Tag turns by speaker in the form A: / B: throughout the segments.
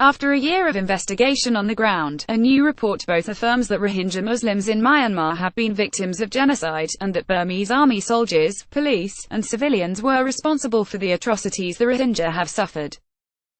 A: After a year of investigation on the ground, a new report both affirms that Rohingya Muslims in Myanmar have been victims of genocide, and that Burmese army soldiers, police, and civilians were responsible for the atrocities the Rohingya have suffered.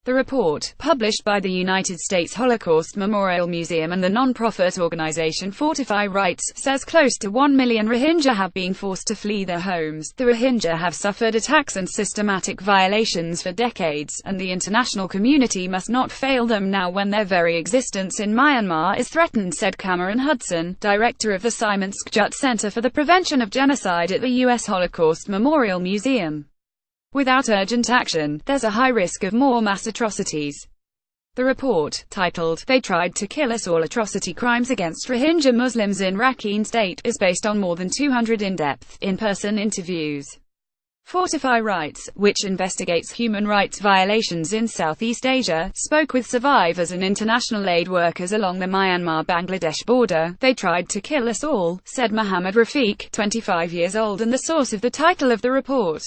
A: The report, published by the United States Holocaust Memorial Museum and the non-profit organization Fortify Rights, says close to 1 million Rohingya have been forced to flee their homes. The Rohingya have suffered attacks and systematic violations for decades, and the international community must not fail them now when their very existence in Myanmar is threatened, said Cameron Hudson, director of the Simon Skjut Center for the Prevention of Genocide at the U.S. Holocaust Memorial Museum. Without urgent action, there's a high risk of more mass atrocities. The report, titled, "They Tried to Kill Us All: Atrocity Crimes Against Rohingya Muslims in Rakhine State," is based on more than 200 in-depth, in-person interviews. Fortify Rights, which investigates human rights violations in Southeast Asia, spoke with survivors and international aid workers along the Myanmar-Bangladesh border. "They tried to kill us all," said Muhammad Rafiq, 25 years old and the source of the title of the report.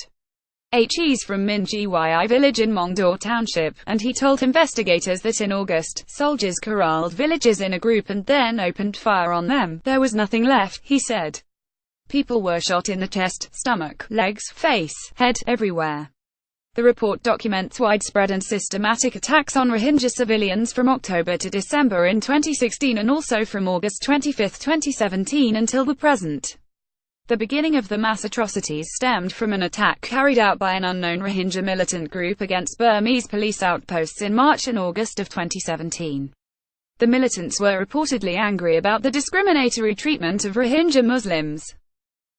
A: He's from Min Gyi village in Mongdor Township, and he told investigators that in August, soldiers corralled villagers in a group and then opened fire on them. "There was nothing left," he said. "People were shot in the chest, stomach, legs, face, head, everywhere." The report documents widespread and systematic attacks on Rohingya civilians from October to December in 2016 and also from August 25, 2017 until the present. The beginning of the mass atrocities stemmed from an attack carried out by an unknown Rohingya militant group against Burmese police outposts in March and August of 2017. The militants were reportedly angry about the discriminatory treatment of Rohingya Muslims.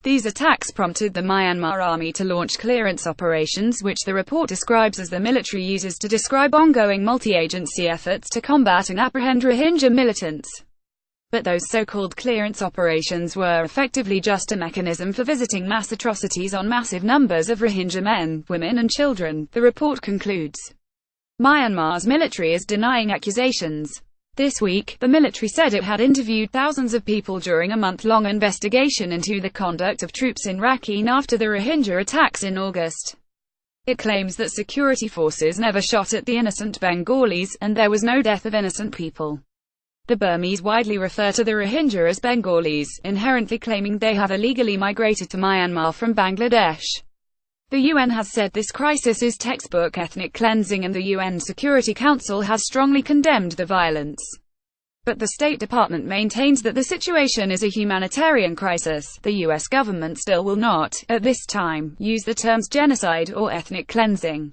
A: These attacks prompted the Myanmar army to launch clearance operations, which the report describes as the military uses to describe ongoing multi-agency efforts to combat and apprehend Rohingya militants. But those so-called clearance operations were effectively just a mechanism for visiting mass atrocities on massive numbers of Rohingya men, women and children, the report concludes. Myanmar's military is denying accusations. This week, the military said it had interviewed thousands of people during a month-long investigation into the conduct of troops in Rakhine after the Rohingya attacks in August. It claims that security forces never shot at the innocent Bengalis, and there was no death of innocent people. The Burmese widely refer to the Rohingya as Bengalis, inherently claiming they have illegally migrated to Myanmar from Bangladesh. The UN has said this crisis is textbook ethnic cleansing, and the UN Security Council has strongly condemned the violence. But the State Department maintains that the situation is a humanitarian crisis. The US government still will not, at this time, use the terms genocide or ethnic cleansing.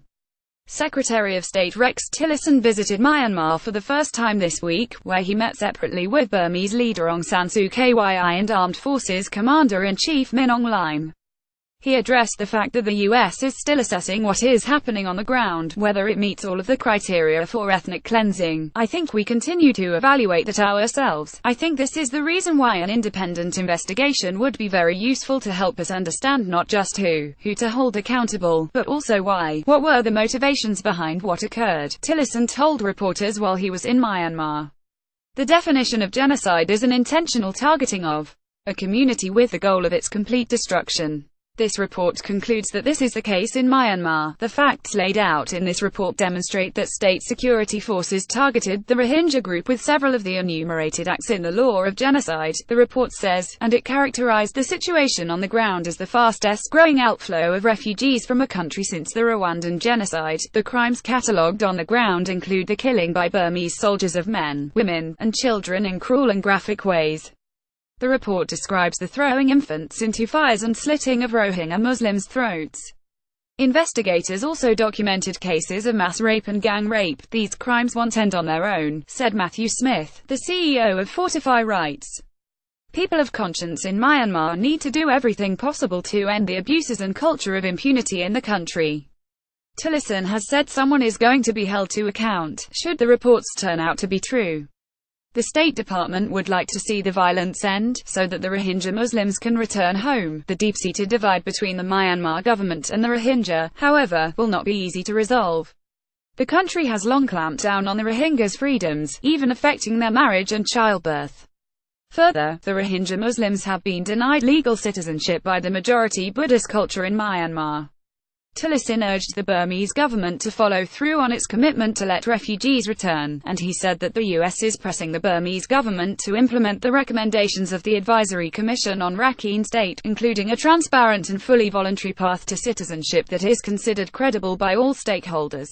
A: Secretary of State Rex Tillerson visited Myanmar for the first time this week, where he met separately with Burmese leader Aung San Suu Kyi and Armed Forces Commander-in-Chief Min Aung Hlaing. He addressed the fact that the U.S. is still assessing what is happening on the ground, whether it meets all of the criteria for ethnic cleansing. "I think we continue to evaluate that ourselves. I think this is the reason why an independent investigation would be very useful to help us understand not just who to hold accountable, but also why. What were the motivations behind what occurred?" Tillerson told reporters while he was in Myanmar. The definition of genocide is an intentional targeting of a community with the goal of its complete destruction. This report concludes that this is the case in Myanmar. The facts laid out in this report demonstrate that state security forces targeted the Rohingya group with several of the enumerated acts in the law of genocide, the report says, and it characterized the situation on the ground as the fastest growing outflow of refugees from a country since the Rwandan genocide. The crimes catalogued on the ground include the killing by Burmese soldiers of men, women, and children in cruel and graphic ways. The report describes the throwing infants into fires and slitting of Rohingya Muslims' throats. Investigators also documented cases of mass rape and gang rape. "These crimes won't end on their own," said Matthew Smith, the CEO of Fortify Rights. "People of conscience in Myanmar need to do everything possible to end the abuses and culture of impunity in the country." Tillerson has said someone is going to be held to account, should the reports turn out to be true. The State Department would like to see the violence end, so that the Rohingya Muslims can return home. The deep-seated divide between the Myanmar government and the Rohingya, however, will not be easy to resolve. The country has long clamped down on the Rohingyas' freedoms, even affecting their marriage and childbirth. Further, the Rohingya Muslims have been denied legal citizenship by the majority Buddhist culture in Myanmar. Tillerson urged the Burmese government to follow through on its commitment to let refugees return, and he said that the US is pressing the Burmese government to implement the recommendations of the Advisory Commission on Rakhine State, including a transparent and fully voluntary path to citizenship that is considered credible by all stakeholders.